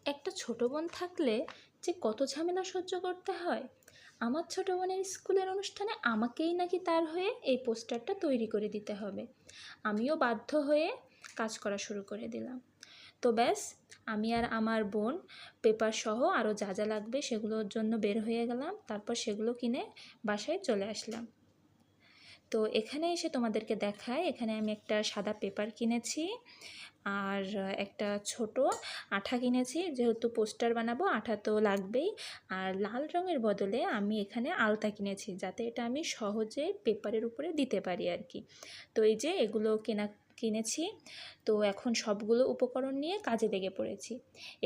একটা ছোট বোন থাকলে যে কত ঝামেলা সহ্য করতে হয়। আমার ছোট বোনের স্কুলের অনুষ্ঠানে আমাকেই নাকি তার হয়ে এই পোস্টারটা তৈরি করে দিতে হবে। আমিও বাধ্য হয়ে কাজ করা শুরু করে দিলাম। তো ব্যাস, আমি আর আমার বোন পেপার সহ আরও যা যা লাগবে সেগুলোর জন্য বের হয়ে গেলাম। তারপর সেগুলো কিনে বাসায় চলে আসলাম। তো এখানে এসে তোমাদেরকে দেখায়, এখানে আমি একটা সাদা পেপার কিনেছি আর একটা ছোট আঠা কিনেছি, যেহেতু পোস্টার বানাবো আঠা তো লাগবেই। আর লাল রঙের বদলে আমি এখানে আলতা কিনেছি, যাতে এটা আমি সহজে পেপারের উপরে দিতে পারি আর কি। তো এই যে এগুলো কিনেছি। তো এখন সবগুলো উপকরণ নিয়ে কাজে লেগে পড়েছি।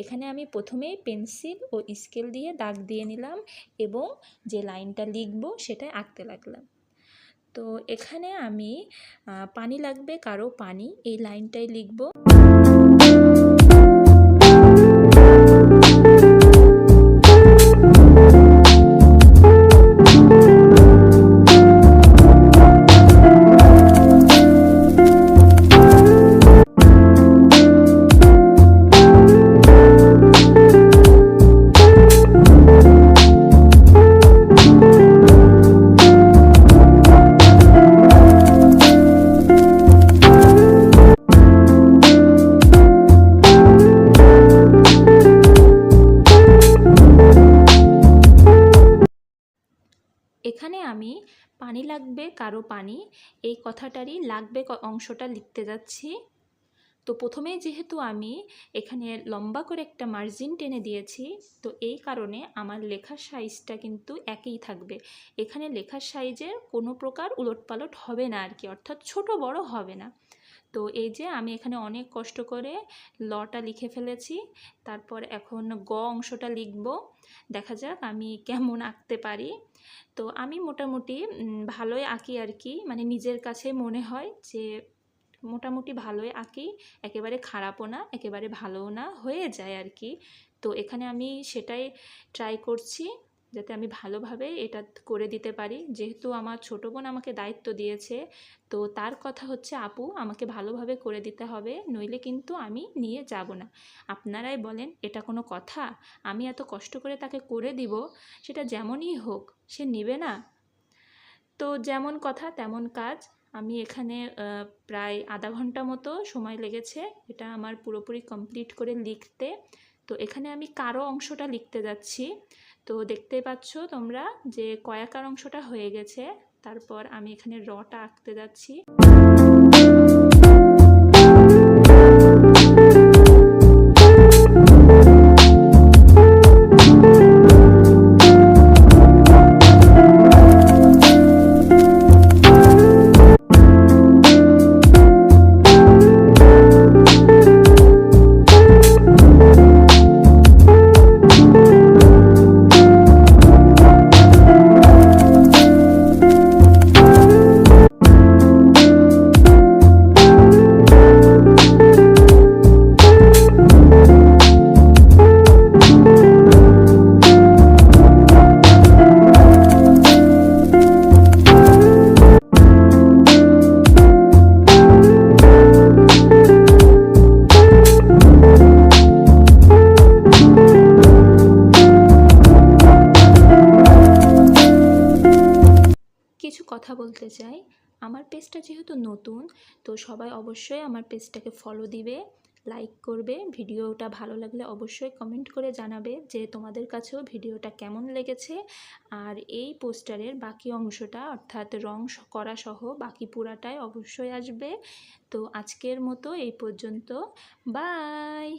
এখানে আমি প্রথমেই পেন্সিল ও স্কেল দিয়ে দাগ দিয়ে নিলাম এবং যে লাইনটা লিখবো সেটাই আঁকতে লাগলাম। তো এখানে আমি পানি লাগবে কারো পানি, এই লাইনটাই লিখব। এখানে আমি পানি লাগবে কারো পানি, এই কথাটারই লাগবে অংশটা লিখতে যাচ্ছি। তো প্রথমেই যেহেতু আমি এখানে লম্বা করে একটা মার্জিন টেনে দিয়েছি, তো এই কারণে আমার লেখার সাইজটা কিন্তু একই থাকবে। এখানে লেখার সাইজের কোনো প্রকার উলটপালট হবে না আর কি, অর্থাৎ ছোট বড় হবে না। তো এই যে আমি এখানে অনেক কষ্ট করে লটা লিখে ফেলেছি। তারপর এখন গ অংশটা লিখব, দেখা যাক আমি কেমন আঁকতে পারি। তো আমি মোটামুটি ভালোই আঁকি আর কি, মানে নিজের কাছে মনে হয় যে মোটামুটি ভালোই আঁকি, একেবারে খারাপও না একেবারে ভালোও না, হয়ে যায় আর কি। তো এখানে আমি সেটাই ট্রাই করছি যাতে আমি ভালোভাবে এটা করে দিতে পারি। যেহেতু আমার ছোটো বোন আমাকে দায়িত্ব দিয়েছে, তো তার কথা হচ্ছে আপু আমাকে ভালোভাবে করে দিতে হবে, নইলে কিন্তু আমি নিয়ে যাব না। আপনারাই বলেন এটা কোনো কথা? আমি এত কষ্ট করে তাকে করে দিব, সেটা যেমনই হোক সে নেবে না। তো যেমন কথা তেমন কাজ। আমি এখানে প্রায় আধা ঘন্টা মতো সময় লেগেছে এটা আমার পুরোপুরি কমপ্লিট করে লিখতে। তো এখানে আমি কারো অংশটা লিখতে যাচ্ছি। তো দেখতে পাচ্ছ তোমরা যে কয়াকার অংশটা হয়ে গেছে। তারপর আমি এখানে রটা আঁকতে যাচ্ছি। কিছু কথা বলতে চাই। আমার পেজটা যেহেতু নতুন, তো সবাই অবশ্যই আমার পেজটাকে ফলো দিবে, লাইক করবে। ভিডিওটা ভালো লাগলে অবশ্যই কমেন্ট করে জানাবে যে তোমাদের কাছেও ভিডিওটা কেমন লেগেছে। আর এই পোস্টারের বাকি অংশটা অর্থাৎ রং করা সহ বাকি পুরাটাই অবশ্যই আসবে। তো আজকের মতো এই পর্যন্ত, বাই।